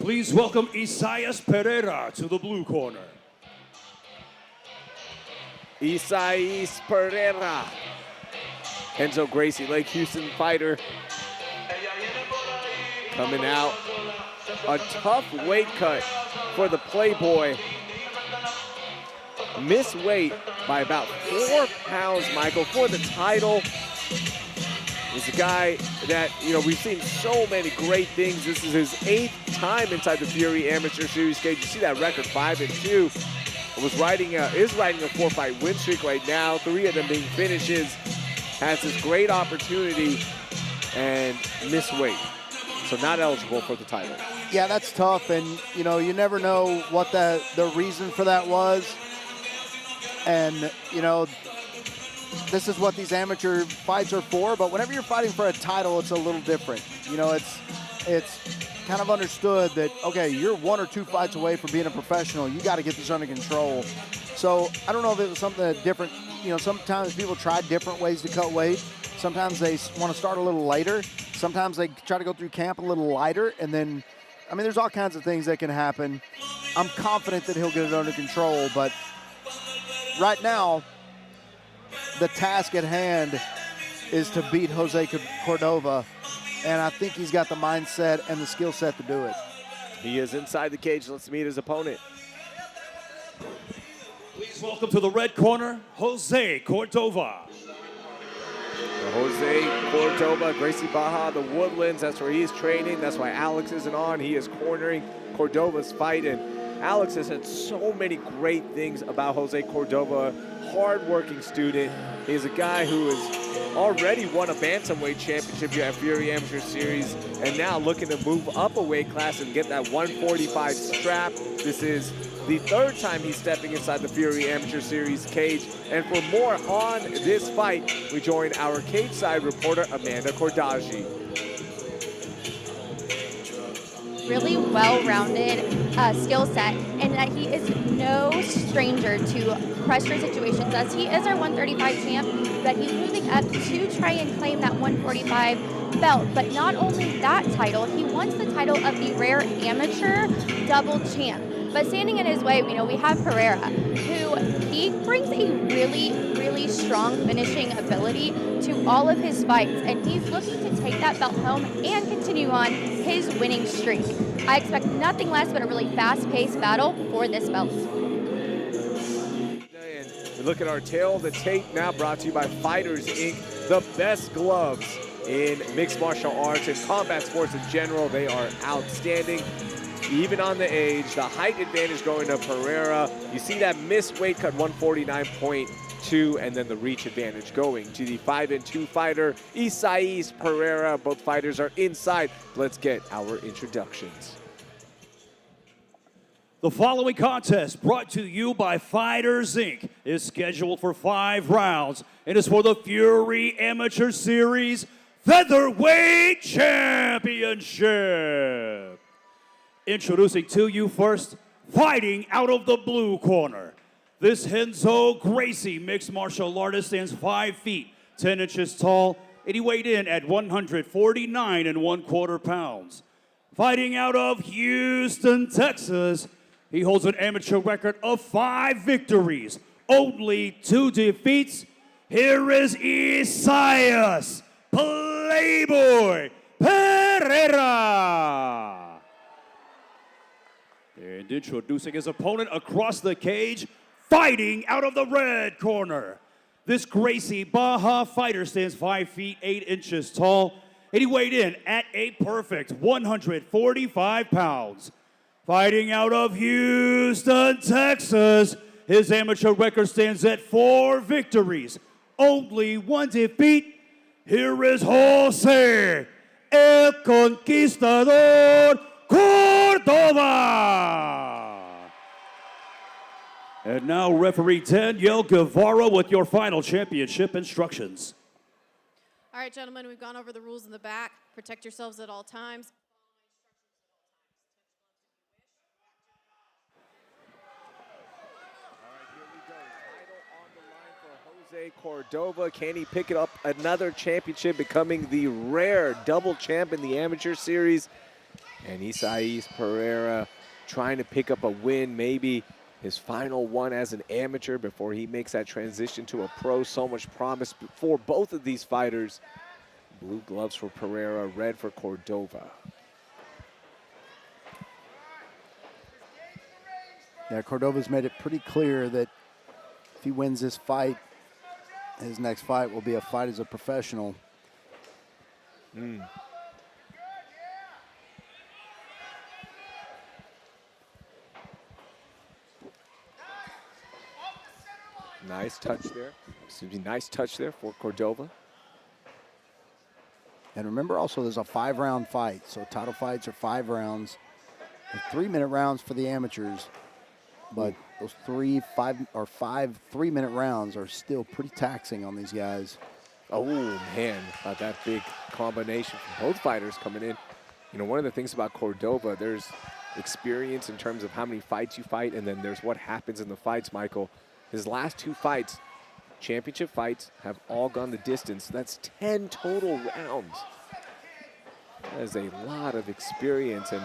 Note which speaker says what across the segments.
Speaker 1: Please welcome Isaias Pereira to the blue corner.
Speaker 2: Isaias Pereira. Enzo Gracie, Lake Houston fighter. Coming out. A tough weight cut for the Playboy. Missed weight by about 4 pounds, Michael, for the title. He's a guy that, we've seen so many great things. This is his 8th time inside the Fury Amateur Series cage. You see that record, 5-2. Is riding a 4-fight win streak right now. 3 of them being finishes. Has this great opportunity and missed weight. So not eligible for the title.
Speaker 3: Yeah, that's tough, and you never know what the reason for that was. And this is what these amateur fights are for, but whenever you're fighting for a title, it's a little different. It's kind of understood that, okay, you're 1 or 2 fights away from being a professional. You got to get this under control. So I don't know if it was something different. Sometimes people try different ways to cut weight. Sometimes they want to start a little later. Sometimes they try to go through camp a little lighter. And then, there's all kinds of things that can happen. I'm confident that he'll get it under control. But right now, the task at hand is to beat Jose Cordova. And I think he's got the mindset and the skill set to do it.
Speaker 2: He is inside the cage. Let's meet his opponent.
Speaker 1: Please welcome to the red corner, Jose Cordova.
Speaker 2: Jose Cordova, Gracie Baja, the Woodlands. That's where he's training. That's why Alex isn't on. He is cornering Cordova's fight. And Alex has said so many great things about Jose Cordova. Hard-working student. He's a guy who has already won a bantamweight championship here at Fury Amateur Series, and now looking to move up a weight class and get that 145 strap. This is the 3rd time he's stepping inside the Fury Amateur Series cage. And for more on this fight, we join our cage side reporter, Amanda Cordaji.
Speaker 4: Really well-rounded skill set, and that he is no stranger to pressure situations, as he is our 135 champ, but he's moving up to try and claim that 145 belt. But not only that title, he wants the title of the rare amateur double champ. But standing in his way, we have Pereira, who he brings a really strong finishing ability to all of his fights, and he's looking to take that belt home and continue on his winning streak. I expect nothing less but a really fast-paced battle for this belt.
Speaker 2: We look at our tail of the tape now, brought to you by Fighters Inc., the best gloves in mixed martial arts and combat sports in general. They are outstanding. Even on the age, the height advantage going to Pereira. You see that missed weight cut, 149.2, and then the reach advantage going to the 5-2 fighter, Isaias Pereira. Both fighters are inside. Let's get our introductions.
Speaker 1: The following contest, brought to you by Fighters Inc., is scheduled for 5 rounds and is for the Fury Amateur Series Featherweight Championship. Introducing to you first, fighting out of the blue corner. This Enzo Gracie mixed martial artist stands 5 feet, 10 inches tall, and he weighed in at 149 1/4 pounds. Fighting out of Houston, Texas, he holds an amateur record of 5 victories, only 2 defeats. Here is Isaias Playboy Pereira. And introducing his opponent across the cage, fighting out of the red corner. This Gracie Baja fighter stands 5 feet 8 inches tall, and he weighed in at a perfect 145 pounds. Fighting out of Houston, Texas, his amateur record stands at 4 victories, only 1 defeat. Here is Jose El Conquistador Cordova. And now referee Danielle Guevara with your final championship instructions.
Speaker 5: All right, gentlemen, we've gone over the rules in the back. Protect yourselves at all times.
Speaker 2: All right, here we go. Title on the line for Jose Cordova. Can he pick it up another championship, becoming the rare double champ in the amateur series? And Isais Pereira trying to pick up a win, maybe his final one as an amateur before he makes that transition to a pro. So much promise for both of these fighters. Blue gloves for Pereira, red for Cordova.
Speaker 3: Yeah, Cordova's made it pretty clear that if he wins this fight, his next fight will be a fight as a professional.
Speaker 2: Nice touch there. Excuse me, nice touch there for Cordova.
Speaker 3: And remember also, there's a 5-round fight. So title fights are 5 rounds. 3-minute rounds for the amateurs. But those 5 3-minute rounds are still pretty taxing on these guys.
Speaker 2: Oh, man, that big combination from both fighters coming in. You know, one of the things about Cordova, there's experience in terms of how many fights you fight, and then there's what happens in the fights, Michael. His last 2 fights, championship fights, have all gone the distance. That's 10 total rounds. That is a lot of experience. And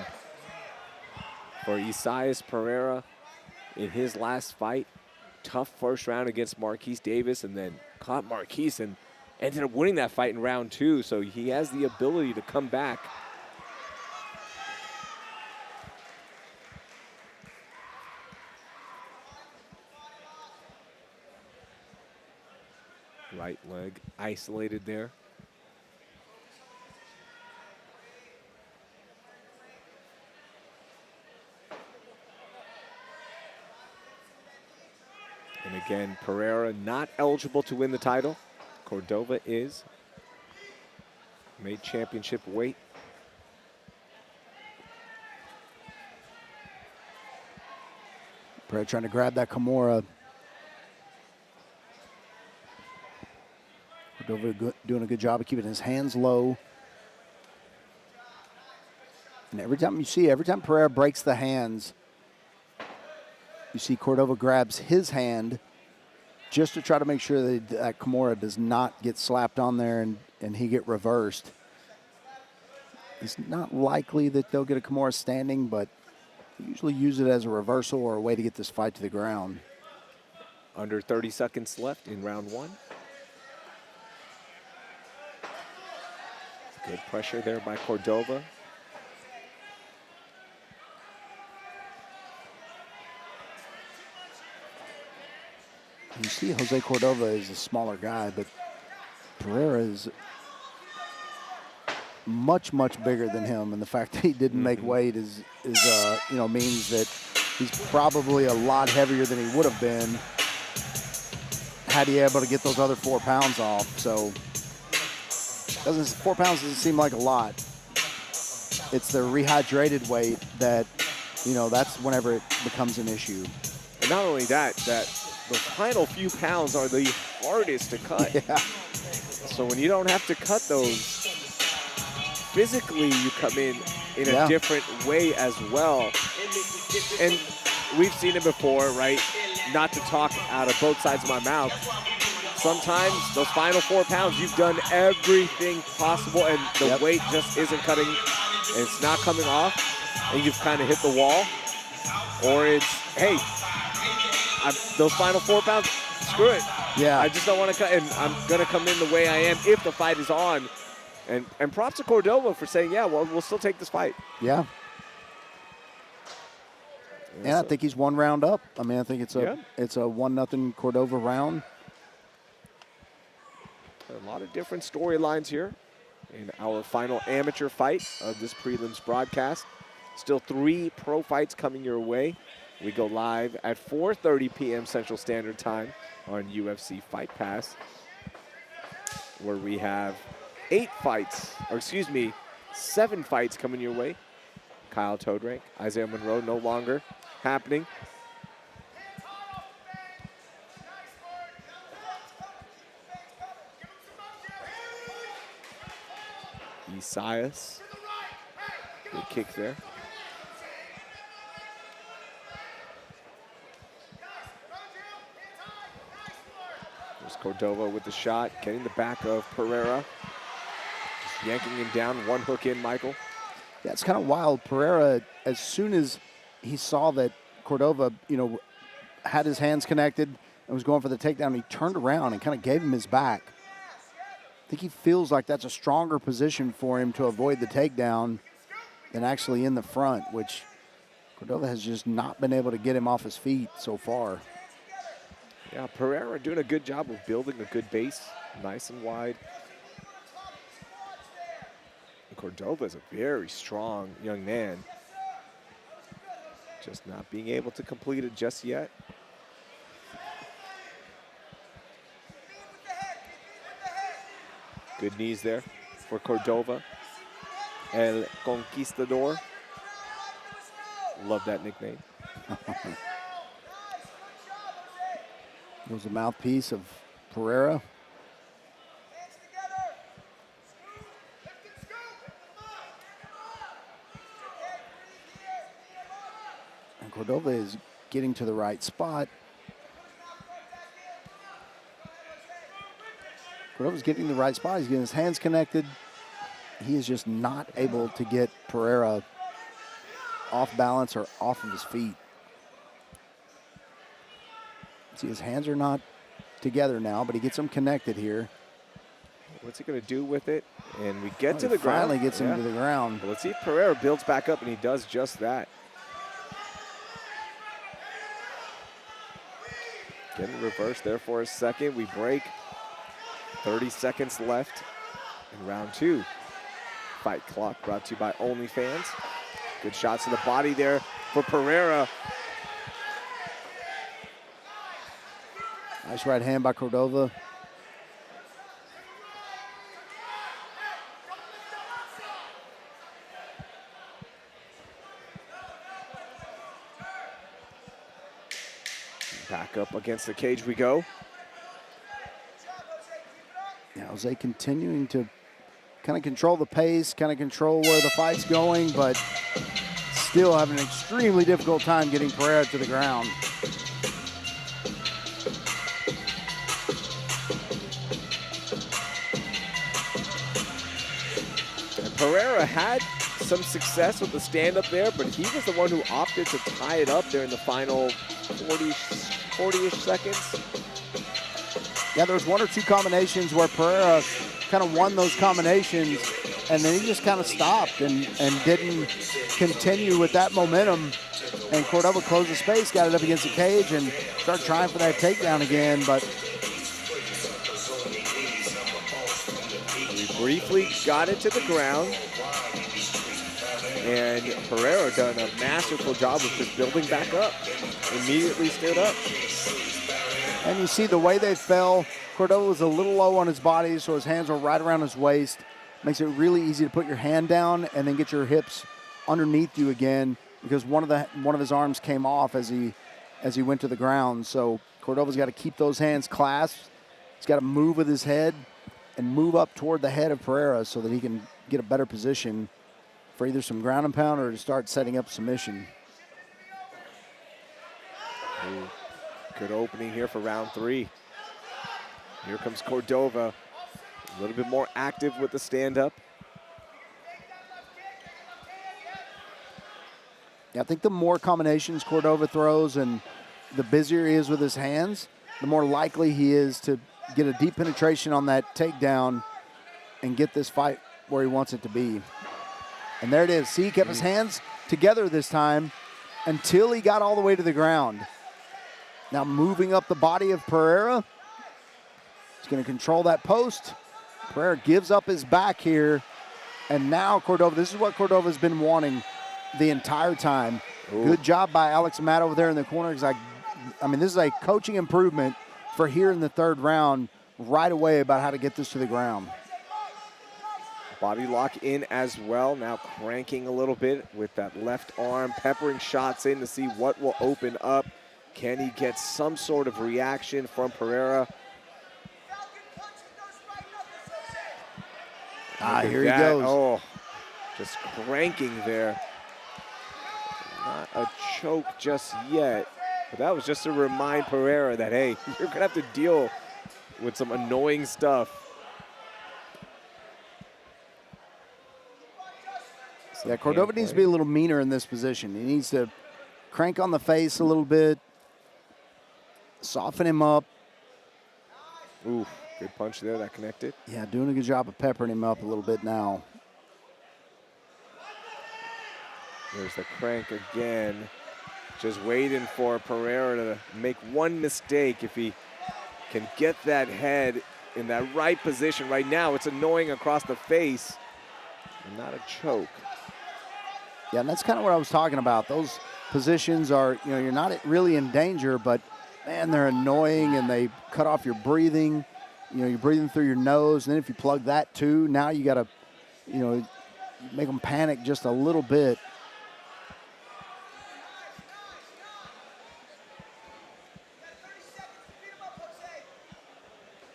Speaker 2: for Isais Pereira, in his last fight, tough first round against Marquise Davis, and then caught Marquise and ended up winning that fight in round 2. So he has the ability to come back. Right leg isolated there. And again, Pereira not eligible to win the title. Cordova is. Made championship weight.
Speaker 3: Pereira trying to grab that Kimura. Cordova doing a good job of keeping his hands low. And every time Pereira breaks the hands, you see Cordova grabs his hand just to try to make sure that Kimura does not get slapped on there and he get reversed. It's not likely that they'll get a Kimura standing, but they usually use it as a reversal or a way to get this fight to the ground.
Speaker 2: Under 30 seconds left in round 1. Good pressure there by Cordova.
Speaker 3: You see Jose Cordova is a smaller guy, but Pereira is much, much bigger than him. And the fact that he didn't make weight is means that he's probably a lot heavier than he would have been had he able to get those other 4 pounds off. So 4 pounds doesn't seem like a lot. It's the rehydrated weight that, that's whenever it becomes an issue.
Speaker 2: And not only that, the final few pounds are the hardest to cut.
Speaker 3: Yeah.
Speaker 2: So when you don't have to cut those, physically you come in a different way as well. And we've seen it before, right? Not to talk out of both sides of my mouth. Sometimes those final 4 pounds, you've done everything possible and the weight just isn't cutting, and it's not coming off, and you've kind of hit the wall. Or it's, hey, those final 4 pounds, screw it.
Speaker 3: Yeah.
Speaker 2: I just don't want to cut, and I'm going to come in the way I am if the fight is on. And props to Cordova for saying, yeah, well, we'll still take this fight.
Speaker 3: Yeah. And I think he's 1 round up. I mean, I think it's a 1-0 Cordova round.
Speaker 2: A lot of different storylines here in our final amateur fight of this prelims broadcast. Still 3 pro fights coming your way. We go live at 4:30 p.m. Central Standard Time on UFC Fight Pass, where we have 7 fights coming your way. Kyle Toadrank, Isaiah Monroe no longer happening. Isais, good kick there. There's Cordova with the shot, getting the back of Pereira. Just yanking him down, 1 hook in, Michael.
Speaker 3: Yeah, it's kind of wild. Pereira, as soon as he saw that Cordova, had his hands connected and was going for the takedown, he turned around and kind of gave him his back. I think he feels like that's a stronger position for him to avoid the takedown than actually in the front, which Cordova has just not been able to get him off his feet so far.
Speaker 2: Yeah, Pereira doing a good job of building a good base, nice and wide. And Cordova is a very strong young man. Just not being able to complete it just yet. Good knees there for Cordova. El Conquistador. Love that nickname.
Speaker 3: There's a mouthpiece of Pereira. And Cordova is getting to the right spot. Cordova's getting the right spot. He's getting his hands connected. He is just not able to get Pereira off balance or off of his feet. See, his hands are not together now, but he gets them connected here.
Speaker 2: What's he going to do with it? And we get to the ground.
Speaker 3: Finally gets him to the ground.
Speaker 2: Well, let's see if Pereira builds back up, and he does just that. Getting reversed there for a second. We break. 30 seconds left in round 2. Fight clock brought to you by OnlyFans. Good shots to the body there for Pereira.
Speaker 3: Nice right hand by Cordova.
Speaker 2: Back up against the cage we go.
Speaker 3: Yeah, Jose continuing to kind of control the pace, kind of control where the fight's going, but still having an extremely difficult time getting Pereira to the ground.
Speaker 2: And Pereira had some success with the stand-up there, but he was the one who opted to tie it up there in the final 40-ish seconds.
Speaker 3: Yeah, there was 1 or 2 combinations where Pereira kind of won those combinations, and then he just kind of stopped and didn't continue with that momentum. And Cordova closed the space, got it up against the cage, and started trying for that takedown again, but
Speaker 2: we briefly got it to the ground, and Pereira done a masterful job of just building back up. Immediately stood up.
Speaker 3: And you see the way they fell, Cordova was a little low on his body, so his hands were right around his waist. Makes it really easy to put your hand down and then get your hips underneath you again, because one of his arms came off as he went to the ground. So Cordova's got to keep those hands clasped. He's got to move with his head and move up toward the head of Pereira so that he can get a better position for either some ground and pound or to start setting up submission.
Speaker 2: Ooh. Good opening here for round 3. Here comes Cordova, a little bit more active with the stand-up.
Speaker 3: Yeah, I think the more combinations Cordova throws and the busier he is with his hands, the more likely he is to get a deep penetration on that takedown and get this fight where he wants it to be. And there it is. See, he kept his hands together this time until he got all the way to the ground. Now moving up the body of Pereira. He's going to control that post. Pereira gives up his back here. And now Cordova, this is what Cordova's been wanting the entire time. Ooh. Good job by Alex Matt over there in the corner. I mean, this is a coaching improvement for here in the 3rd round right away about how to get this to the ground.
Speaker 2: Body lock in as well. Now cranking a little bit with that left arm, peppering shots in to see what will open up. Can he get some sort of reaction from Pereira?
Speaker 3: Here he goes.
Speaker 2: Oh, just cranking there. Not a choke just yet, but that was just to remind Pereira that, hey, you're gonna have to deal with some annoying stuff.
Speaker 3: Yeah, Cordova needs to be a little meaner in this position. He needs to crank on the face a little bit, soften him up.
Speaker 2: Ooh, good punch there that connected.
Speaker 3: Yeah, doing a good job of peppering him up a little bit now.
Speaker 2: There's the crank again. Just waiting for Pereira to make one mistake. If he can get that head in that right position right now, it's annoying across the face and not a choke.
Speaker 3: Yeah, and that's kind of what I was talking about. Those positions are, you're not really in danger, but man, they're annoying and they cut off your breathing. You're breathing through your nose, and then if you plug that too, now you got to, make them panic just a little bit.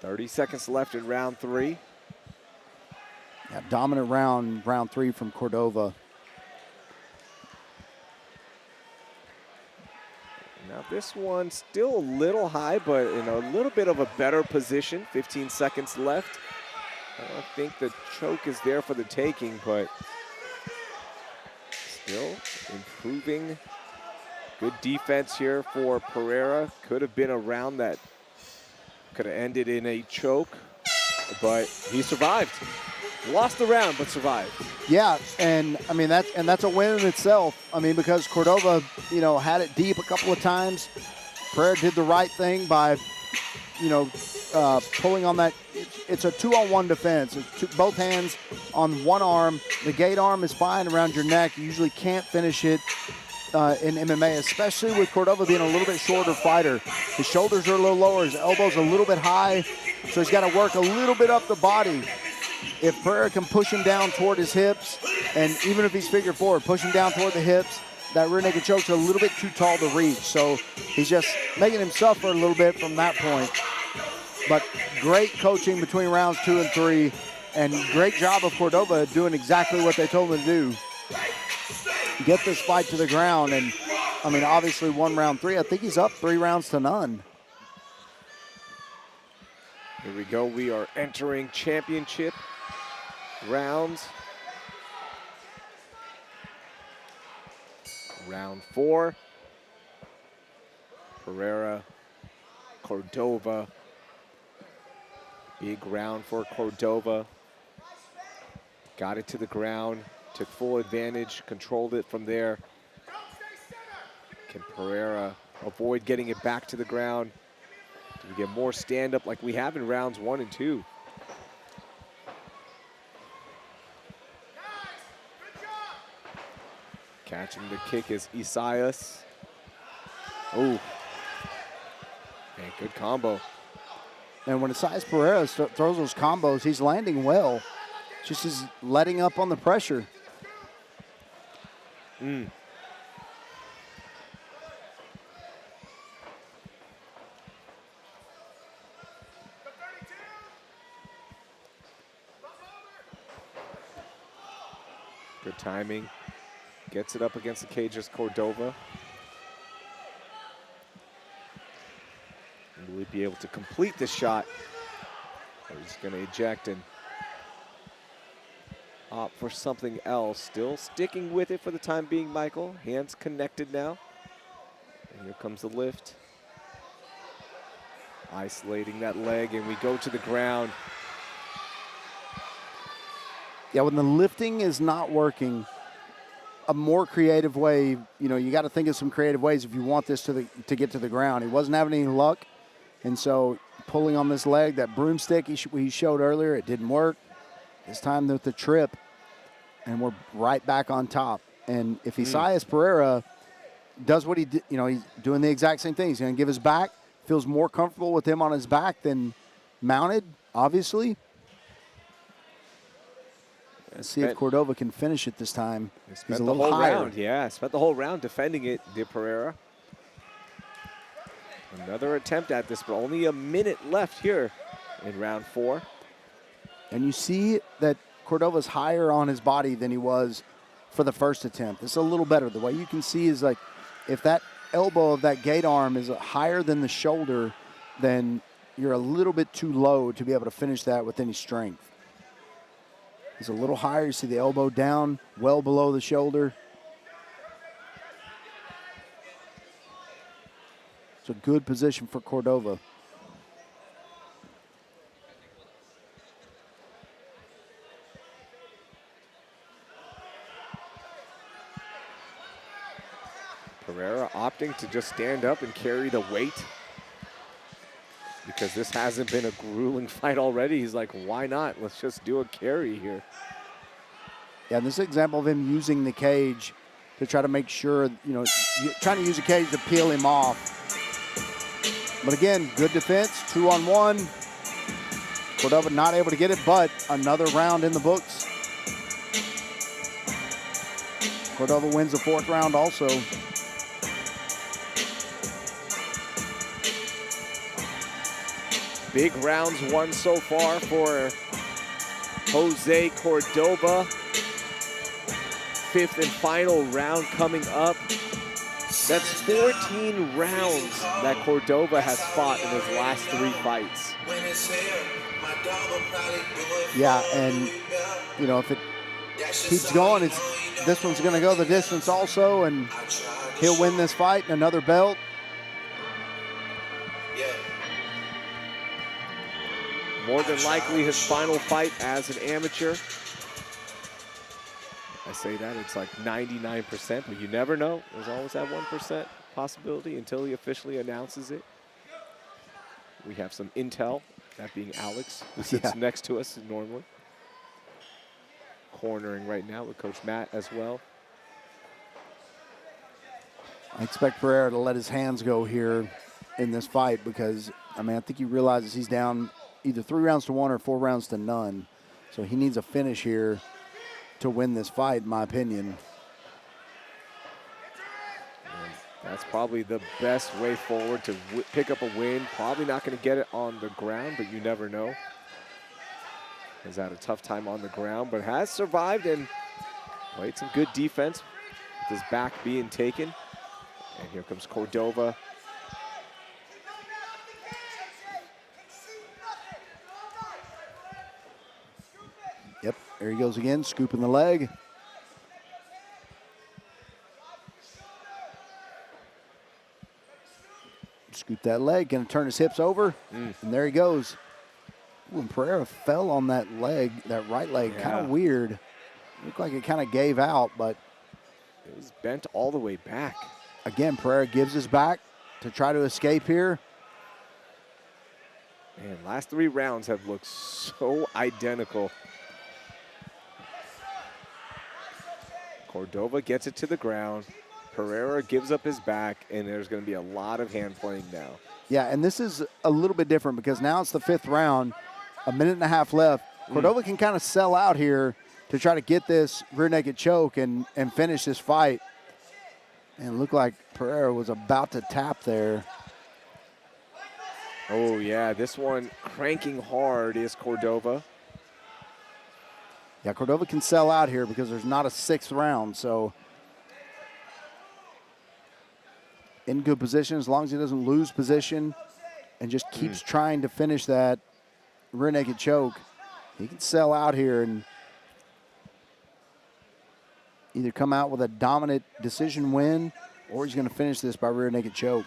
Speaker 2: .30 seconds left in round 3.
Speaker 3: Yeah, dominant round 3 from Cordova.
Speaker 2: Now this one still a little high, but in a little bit of a better position. 15 seconds left. I don't think the choke is there for the taking, but still improving. Good defense here for Pereira. Could have been a round that could have ended in a choke, but he survived. Lost the round, but survived.
Speaker 3: Yeah, and I mean that's a win in itself. I mean, because Cordova, had it deep a couple of times. Pereira did the right thing by, pulling on that. It's a 2-on-1 defense. It's both hands on one arm. The gate arm is fine around your neck. You usually can't finish it in MMA, especially with Cordova being a little bit shorter fighter. His shoulders are a little lower, his elbows a little bit high, so he's got to work a little bit up the body. If Pereira can push him down toward his hips, and even if he's figure 4, push him down toward the hips, that rear naked choke's a little bit too tall to reach. So he's just making him suffer a little bit from that point. But great coaching between rounds 2 and 3, and great job of Cordova doing exactly what they told him to do. Get this fight to the ground, and I mean, obviously won round 3. I think he's up 3 rounds to none.
Speaker 2: Here we go. We are entering championship rounds. Round 4. Pereira, Cordova. Big round for Cordova. Got it to the ground. Took full advantage, controlled it from there. Can Pereira avoid getting it back to the ground? Do we get more stand-up like we have in rounds 1 and 2? Catching the kick is Isaias. Oh, man, good combo.
Speaker 3: And when Isaias Pereira throws those combos, he's landing well. Just is letting up on the pressure.
Speaker 2: Good timing. Gets it up against the cages, Cordova. And will he be able to complete this shot? Or he's going to eject and opt for something else. Still sticking with it for the time being, Michael. Hands connected now. And here comes the lift. Isolating that leg, and we go to the ground.
Speaker 3: Yeah, when the lifting is not working, a more creative way, you got to think of some creative ways if you want this to get to the ground. He wasn't having any luck, and so pulling on this leg, that broomstick he showed earlier, it didn't work. This time with the trip, and we're right back on top. And if Isaias Pereira does what he did, he's doing the exact same thing. He's going to give his back, feels more comfortable with him on his back than mounted, obviously. Let's see if Cordova can finish it this time. He's a little higher.
Speaker 2: Round, yeah, spent the whole round defending it, did Pereira. Another attempt at this, but only a minute left here in round 4.
Speaker 3: And you see that Cordova's higher on his body than he was for the first attempt. This is a little better. The way you can see is like if that elbow of that gate arm is higher than the shoulder, then you're a little bit too low to be able to finish that with any strength. He's a little higher. You see the elbow down, well below the shoulder. It's a good position for Cordova.
Speaker 2: Pereira opting to just stand up and carry the weight because this hasn't been a grueling fight already. He's like, why not? Let's just do a carry here.
Speaker 3: Yeah, this is an example of him using the cage to try to make sure, trying to use the cage to peel him off. But again, good defense, 2-on-1. Cordova not able to get it, but another round in the books. Cordova wins the 4th round also.
Speaker 2: Big rounds won so far for Jose Cordova. 5th and final round coming up. That's 14 rounds that Cordova has fought in his last 3 fights.
Speaker 3: Yeah, and if it keeps going, this one's going to go the distance also, and he'll win this fight and another belt.
Speaker 2: More than likely his final fight as an amateur. I say that, it's like 99%, but you never know. There's always that 1% possibility until he officially announces it. We have some intel, that being Alex, who sits next to us normally. Cornering right now with Coach Matt as well.
Speaker 3: I expect Pereira to let his hands go here in this fight because, I think he realizes he's down either 3 rounds to 1 or 4 rounds to none. So he needs a finish here to win this fight, in my opinion.
Speaker 2: And that's probably the best way forward to pick up a win. Probably not going to get it on the ground, but you never know. Has had a tough time on the ground, but has survived and played some good defense with his back being taken. And here comes Cordova.
Speaker 3: Yep, there he goes again, scooping the leg. Scoop that leg, gonna turn his hips over, and there he goes. Ooh, and Pereira fell on that leg, that right leg, kind of weird. Looked like it kind of gave out, but
Speaker 2: it was bent all the way back.
Speaker 3: Again, Pereira gives his back to try to escape here.
Speaker 2: Man, last 3 rounds have looked so identical. Cordova gets it to the ground. Pereira gives up his back, and there's going to be a lot of hand playing now.
Speaker 3: Yeah, and this is a little bit different because now it's the 5th round, 1.5 minutes left. Cordova can kind of sell out here to try to get this rear naked choke and finish this fight. And it looked like Pereira was about to tap there.
Speaker 2: Oh, yeah, this one cranking hard is Cordova.
Speaker 3: Yeah, Cordova can sell out here because there's not a 6th round, so in good position as long as he doesn't lose position and just keeps trying to finish that rear naked choke. He can sell out here and either come out with a dominant decision win or he's going to finish this by rear naked choke.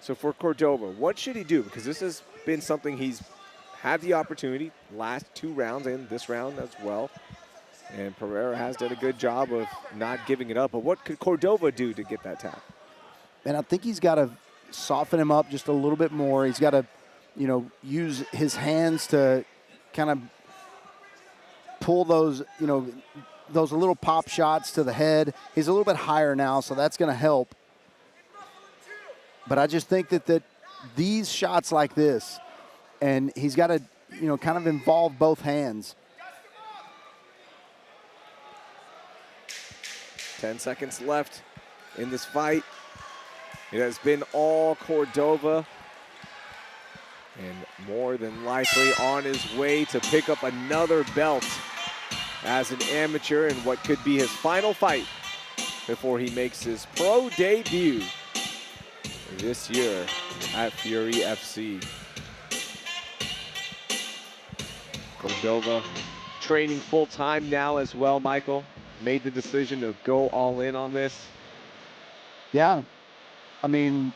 Speaker 2: So for Cordova, what should he do? Because this has been something he's had the opportunity last 2 rounds and this round as well. And Pereira has done a good job of not giving it up. But what could Cordova do to get that tap?
Speaker 3: And I think he's got to soften him up just a little bit more. He's got to, use his hands to kind of pull those, those little pop shots to the head. He's a little bit higher now, so that's going to help. But I just think that these shots like this, and he's got to, kind of involve both hands.
Speaker 2: 10 seconds left in this fight. It has been all Cordova, and more than likely on his way to pick up another belt as an amateur in what could be his final fight before he makes his pro debut this year at Fury FC. Cordova training full time now as well, Michael. Made the decision to go all in on this.
Speaker 3: Yeah. I mean,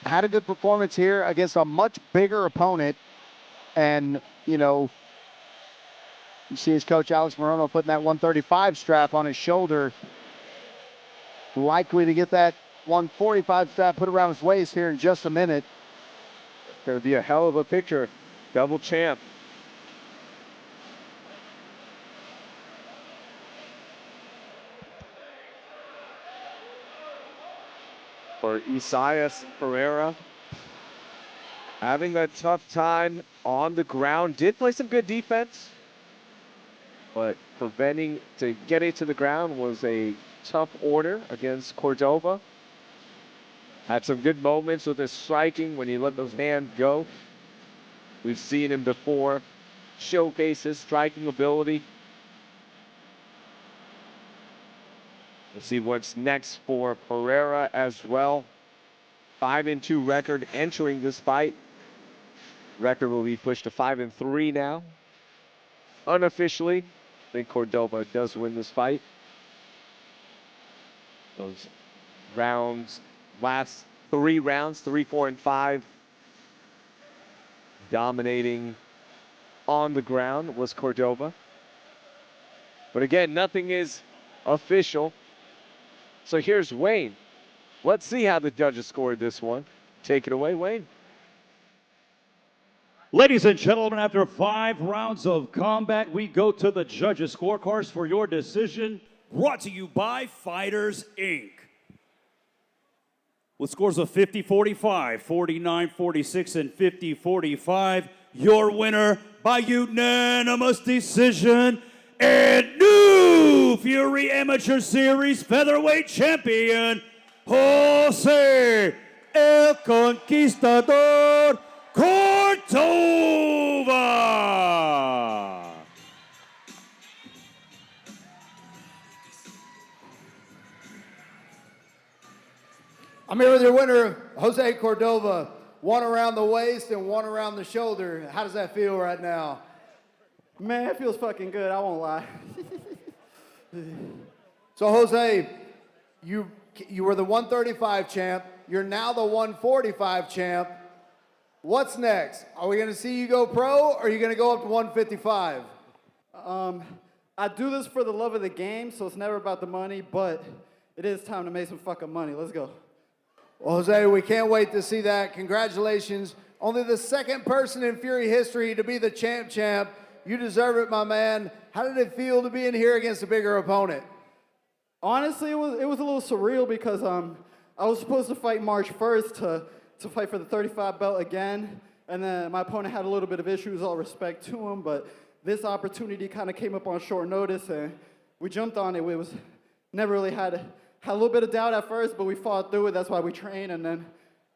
Speaker 3: had a good performance here against a much bigger opponent. And, you know, you see his coach Alex Morono putting that 135 strap on his shoulder. Likely to get that 145 strap put around his waist here in just a minute.
Speaker 2: Gonna be a hell of a picture. Double champ. For Isaias Pereira, having a tough time on the ground. Did play some good defense, but preventing to getting to the ground was a tough order against Cordova. Had some good moments with his striking when he let those hands go. We've seen him before showcase his striking ability. Let's see what's next for Pereira as well. 5-2 record entering this fight. Record will be pushed to 5-3 now. Unofficially, I think Cordova does win this fight. Those rounds, last 3 rounds, 3, 4, and 5, dominating on the ground was Cordova. But again, nothing is official. So here's Wayne. Let's see how the judges scored this one. Take it away, Wayne.
Speaker 1: Ladies and gentlemen, after 5 rounds of combat, we go to the judges' scorecards for your decision. Brought to you by Fighters, Inc. With scores of 50-45, 49-46, and 50-45, your winner by unanimous decision and new Fury Amateur Series featherweight champion, Jose El Conquistador Cordova.
Speaker 3: I'm here with your winner, Jose Cordova. 1 around the waist and 1 around the shoulder. How does that feel right now?
Speaker 6: Man, it feels fucking good, I won't lie.
Speaker 3: So, Jose, you were the 135 champ. You're now the 145 champ. What's next? Are we going to see you go pro, or are you going to go up to 155?
Speaker 6: I do this for the love of the game, so it's never about the money, but it is time to make some fucking money. Let's go.
Speaker 3: Well, Jose, we can't wait to see that. Congratulations. Only the 2nd person in Fury history to be the champ. You deserve it, my man. How did it feel to be in here against a bigger opponent?
Speaker 6: Honestly, it was a little surreal because I was supposed to fight March 1st to fight for the 35 belt again, and then my opponent had a little bit of issues, all respect to him, but this opportunity kind of came up on short notice, and we jumped on it. We was never really had a little bit of doubt at first, but we fought through it. That's why we trained, and then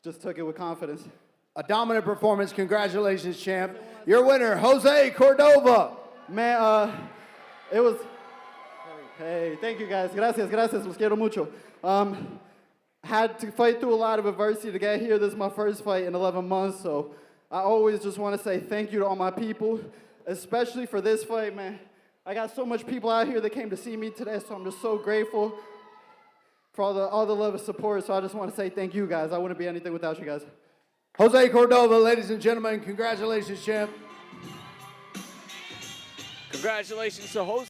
Speaker 6: just took it with confidence.
Speaker 3: A dominant performance. Congratulations, champ. Your winner, Jose Cordova.
Speaker 6: Man, it was... Hey, thank you, guys. Gracias, los quiero mucho. Had to fight through a lot of adversity to get here. This is my first fight in 11 months, so I always just want to say thank you to all my people, especially for this fight, man. I got so much people out here that came to see me today, so I'm just so grateful for all the love and support, so I just want to say thank you, guys. I wouldn't be anything without you guys.
Speaker 3: Jose Cordova, ladies and gentlemen, congratulations, champ.
Speaker 2: Congratulations to Jose.